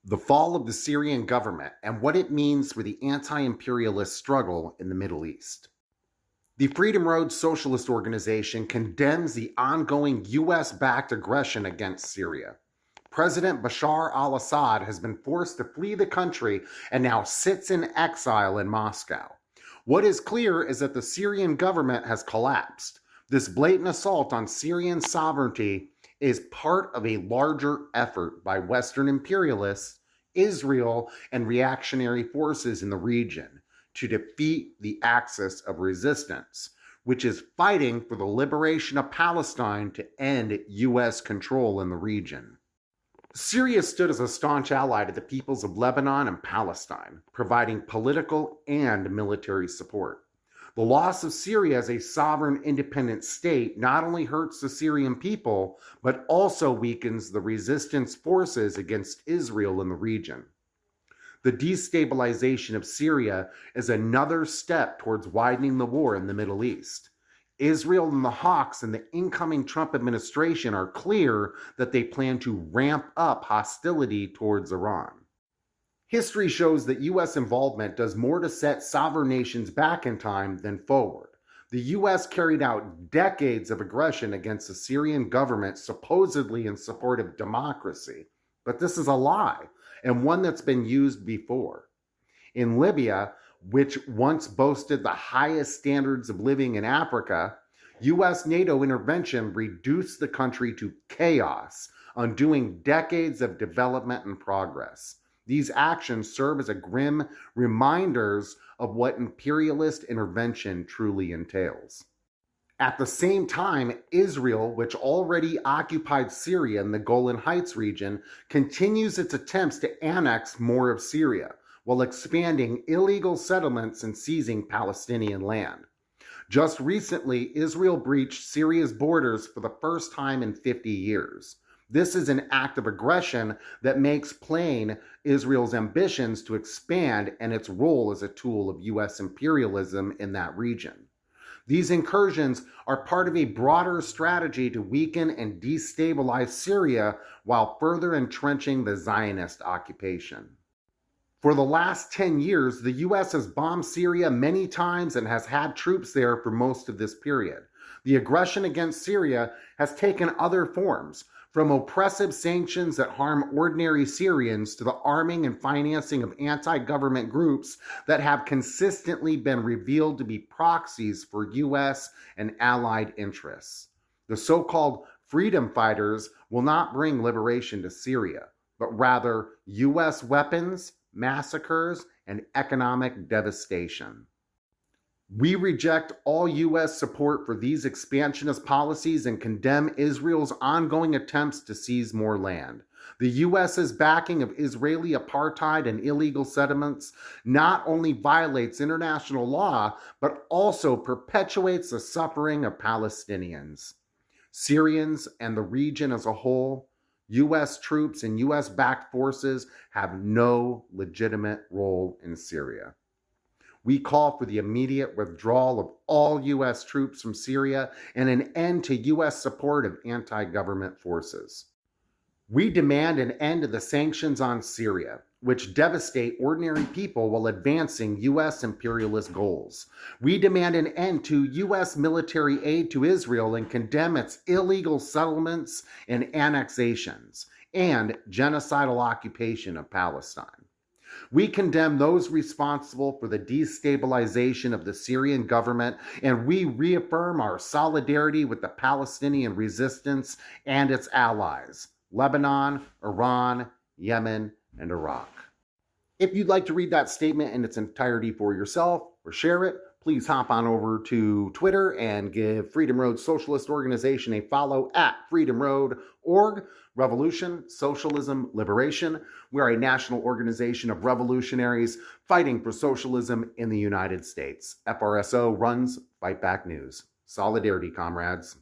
The fall of the Syrian government and what it means for the anti-imperialist struggle in the Middle East. The Freedom Road Socialist Organization condemns the ongoing US-backed aggression against Syria. President Bashar al-Assad has been forced to flee the country and now sits in exile in Moscow. What is clear is that the Syrian government has collapsed. This blatant assault on Syrian sovereignty is part of a larger effort by Western imperialists, Israel, and reactionary forces in the region to defeat the axis of resistance, which is fighting for the liberation of Palestine to end US control in the region. Syria stood as a staunch ally to the peoples of Lebanon and Palestine, providing political and military support. The loss of Syria as a sovereign independent state not only hurts the Syrian people, but also weakens the resistance forces against Israel in the region. The destabilization of Syria is another step towards widening the war in the Middle East. Israel and the hawks in the incoming Trump administration are clear that they plan to ramp up hostility towards Iran. History shows that U.S. involvement does more to set sovereign nations back in time than forward. The U.S. carried out decades of aggression against the Syrian government supposedly in support of democracy, but this is a lie, and one that's been used before. In Libya, which once boasted the highest standards of living in Africa, U.S. NATO intervention reduced the country to chaos, undoing decades of development and progress. These actions serve as grim reminders of what imperialist intervention truly entails. At the same time, Israel, which already occupied Syria and the Golan Heights region, continues its attempts to annex more of Syria, while expanding illegal settlements and seizing Palestinian land. Just recently, Israel breached Syria's borders for the first time in 50 years. This is an act of aggression that makes plain Israel's ambitions to expand and its role as a tool of U.S. imperialism in that region. These incursions are part of a broader strategy to weaken and destabilize Syria while further entrenching the Zionist occupation. For the last 10 years, the U.S. has bombed Syria many times and has had troops there for most of this period. The aggression against Syria has taken other forms, from oppressive sanctions that harm ordinary Syrians to the arming and financing of anti-government groups that have consistently been revealed to be proxies for U.S. and allied interests. The so-called freedom fighters will not bring liberation to Syria, but rather U.S. weapons, massacres, and economic devastation. We reject all U.S. support for these expansionist policies and condemn Israel's ongoing attempts to seize more land. The U.S.'s backing of Israeli apartheid and illegal settlements not only violates international law, but also perpetuates the suffering of Palestinians, Syrians, and the region as a whole. U.S. troops and U.S.-backed forces have no legitimate role in Syria. We call for the immediate withdrawal of all U.S. troops from Syria and an end to U.S. support of anti-government forces. We demand an end to the sanctions on Syria, which devastate ordinary people while advancing U.S. imperialist goals. We demand an end to U.S. military aid to Israel and condemn its illegal settlements and annexations and genocidal occupation of Palestine. We condemn those responsible for the destabilization of the Syrian government, and we reaffirm our solidarity with the Palestinian resistance and its allies, Lebanon, Iran, Yemen, and Iraq. If you'd like to read that statement in its entirety for yourself or share it, please hop on over to Twitter and give Freedom Road Socialist Organization a follow at freedomroad.org. Revolution, Socialism, Liberation. We are a national organization of revolutionaries fighting for socialism in the United States. FRSO runs Fight Back News. Solidarity, comrades.